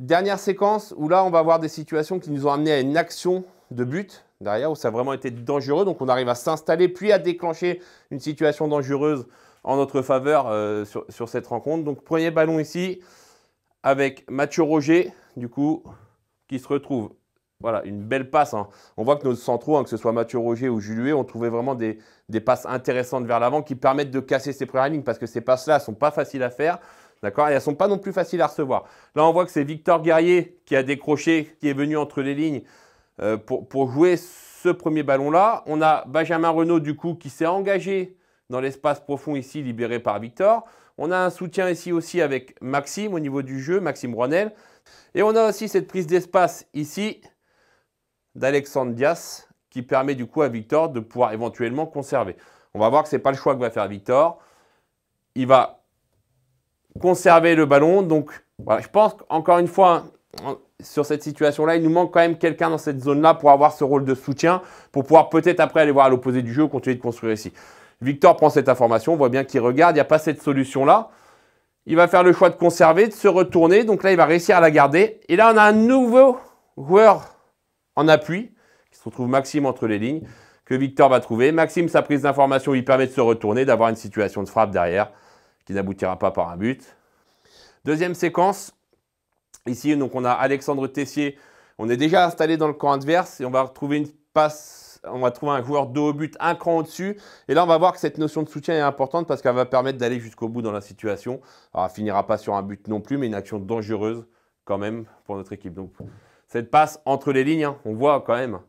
Dernière séquence où là, on va avoir des situations qui nous ont amené à une action de but derrière, où ça a vraiment été dangereux. Donc, on arrive à s'installer, puis à déclencher une situation dangereuse en notre faveur sur cette rencontre. Donc, premier ballon ici avec Mathieu Roger, du coup, qui se retrouve. Voilà, une belle passe. Hein. On voit que nos centraux, hein, que ce soit Mathieu Roger ou Jules Huet, ont trouvé vraiment des passes intéressantes vers l'avant qui permettent de casser ces premières lignes parce que ces passes-là ne sont pas faciles à faire. D'accord. Et elles ne sont pas non plus faciles à recevoir. Là, on voit que c'est Victor Guerrier qui a décroché, qui est venu entre les lignes pour jouer ce premier ballon-là. On a Benjamin Renaud, du coup, qui s'est engagé dans l'espace profond ici, libéré par Victor. On a un soutien ici aussi avec Maxime au niveau du jeu, Maxime Rouanel. Et on a aussi cette prise d'espace ici d'Alexandre Dias qui permet du coup à Victor de pouvoir éventuellement conserver. On va voir que ce n'est pas le choix que va faire Victor. Il va conserver le ballon. Donc, voilà, je pense qu'encore une fois, sur cette situation-là, il nous manque quand même quelqu'un dans cette zone-là pour avoir ce rôle de soutien, pour pouvoir peut-être après aller voir à l'opposé du jeu, continuer de construire ici. Victor prend cette information, on voit bien qu'il regarde, il n'y a pas cette solution-là. Il va faire le choix de conserver, de se retourner. Donc là, il va réussir à la garder. Et là, on a un nouveau joueur en appui, qui se retrouve Maxime entre les lignes, que Victor va trouver. Maxime, sa prise d'information lui permet de se retourner, d'avoir une situation de frappe derrière, qui n'aboutira pas par un but. Deuxième séquence, ici, donc on a Alexandre Tessier. On est déjà installé dans le camp adverse et on va retrouver une passe, on va trouver un joueur dos au but, un cran au-dessus. Et là, on va voir que cette notion de soutien est importante parce qu'elle va permettre d'aller jusqu'au bout dans la situation. Alors, elle ne finira pas sur un but non plus, mais une action dangereuse quand même pour notre équipe. Donc, cette passe entre les lignes, hein, on voit quand même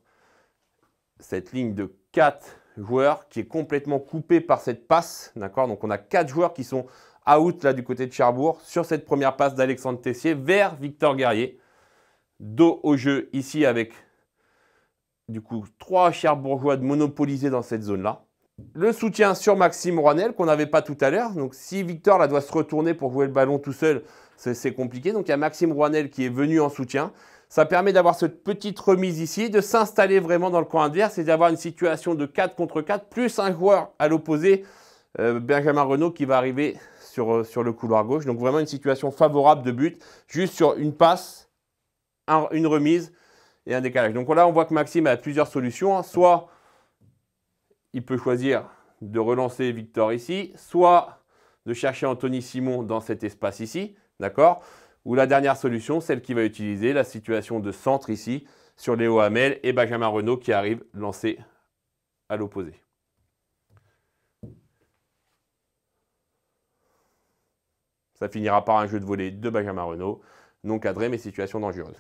cette ligne de 4 joueurs qui est complètement coupée par cette passe. D'accord. Donc, on a 4 joueurs qui sont out là du côté de Cherbourg sur cette première passe d'Alexandre Tessier vers Victor Guerrier. Dos au jeu ici avec du coup 3 Cherbourgeois de monopoliser dans cette zone-là. Le soutien sur Maxime Rouanel qu'on n'avait pas tout à l'heure. Donc, si Victor là, doit se retourner pour jouer le ballon tout seul, c'est compliqué. Donc, il y a Maxime Rouanel qui est venu en soutien. Ça permet d'avoir cette petite remise ici, de s'installer vraiment dans le camp adverse et d'avoir une situation de 4 contre 4, plus un joueur à l'opposé, Benjamin Renaud, qui va arriver sur le couloir gauche. Donc vraiment une situation favorable de but, juste sur une passe, une remise et un décalage. Donc là, on voit que Maxime a plusieurs solutions. Soit il peut choisir de relancer Victor ici, soit de chercher Anthony Simon dans cet espace ici, d'accord ? Ou la dernière solution, celle qui va utiliser la situation de centre ici, sur Léo Hamel et Benjamin Renaud qui arrive lancé à l'opposé. Ça finira par un jeu de volée de Benjamin Renaud, non cadré mais situation dangereuse.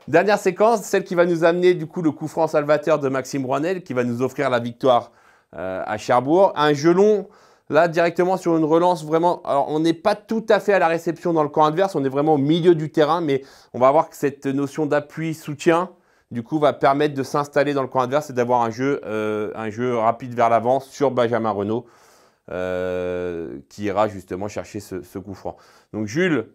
Dernière séquence, celle qui va nous amener du coup le coup franc salvateur de Maxime Rouanel, qui va nous offrir la victoire à Cherbourg. Un jeu long. Là, directement sur une relance, vraiment, alors on n'est pas tout à fait à la réception dans le camp adverse, on est vraiment au milieu du terrain, mais on va voir que cette notion d'appui-soutien, du coup, va permettre de s'installer dans le camp adverse et d'avoir un jeu rapide vers l'avant sur Benjamin Renaud, qui ira justement chercher ce coup franc. Donc Jules,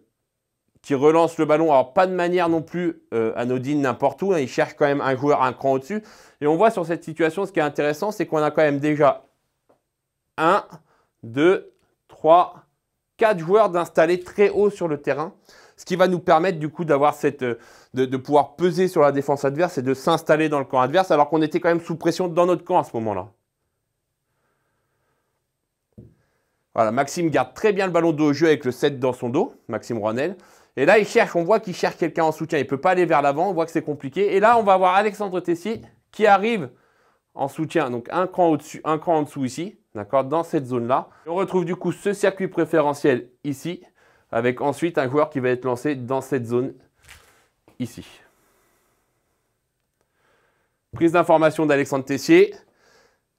qui relance le ballon, alors pas de manière non plus anodine n'importe où, hein, il cherche quand même un joueur un cran au-dessus. Et on voit sur cette situation, ce qui est intéressant, c'est qu'on a quand même déjà 1, 2, 3, 4 joueurs d'installer très haut sur le terrain, ce qui va nous permettre du coup d'avoir de pouvoir peser sur la défense adverse et de s'installer dans le camp adverse alors qu'on était quand même sous pression dans notre camp à ce moment-là. Voilà, Maxime garde très bien le ballon dos au jeu avec le 7 dans son dos, Maxime Rouanel. Et là, on voit qu'il cherche quelqu'un en soutien, il ne peut pas aller vers l'avant, on voit que c'est compliqué. Et là, on va avoir Alexandre Tessier qui arrive en soutien, donc un cran au-dessus, un cran en dessous ici. D'accord, dans cette zone-là. On retrouve du coup ce circuit préférentiel ici, avec ensuite un joueur qui va être lancé dans cette zone ici. Prise d'information d'Alexandre Tessier,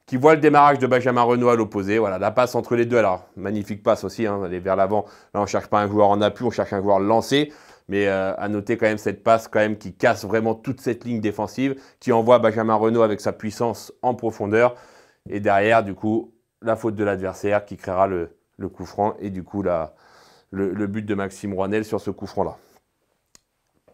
qui voit le démarrage de Benjamin Renaud à l'opposé. Voilà, la passe entre les deux. Alors, magnifique passe aussi, hein, aller vers l'avant. Là, on ne cherche pas un joueur en appui, on cherche un joueur lancé. Mais à noter quand même cette passe quand même qui casse vraiment toute cette ligne défensive, qui envoie Benjamin Renaud avec sa puissance en profondeur. Et derrière, du coup, la faute de l'adversaire qui créera le coup franc et du coup le but de Maxime Rouanel sur ce coup franc-là.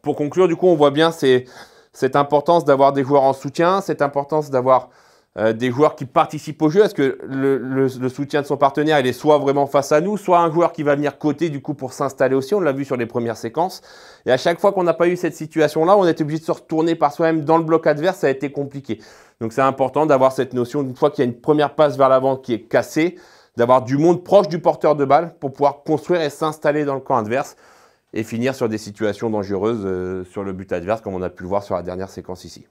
Pour conclure, du coup, on voit bien cette importance d'avoir des joueurs en soutien, cette importance d'avoir des joueurs qui participent au jeu. Est-ce que le soutien de son partenaire, il est soit vraiment face à nous, soit un joueur qui va venir côté du coup pour s'installer aussi. On l'a vu sur les premières séquences. Et à chaque fois qu'on n'a pas eu cette situation-là, on est obligé de se retourner par soi-même dans le bloc adverse. Ça a été compliqué. Donc c'est important d'avoir cette notion, une fois qu'il y a une première passe vers l'avant qui est cassée, d'avoir du monde proche du porteur de balle pour pouvoir construire et s'installer dans le camp adverse et finir sur des situations dangereuses sur le but adverse, comme on a pu le voir sur la dernière séquence ici.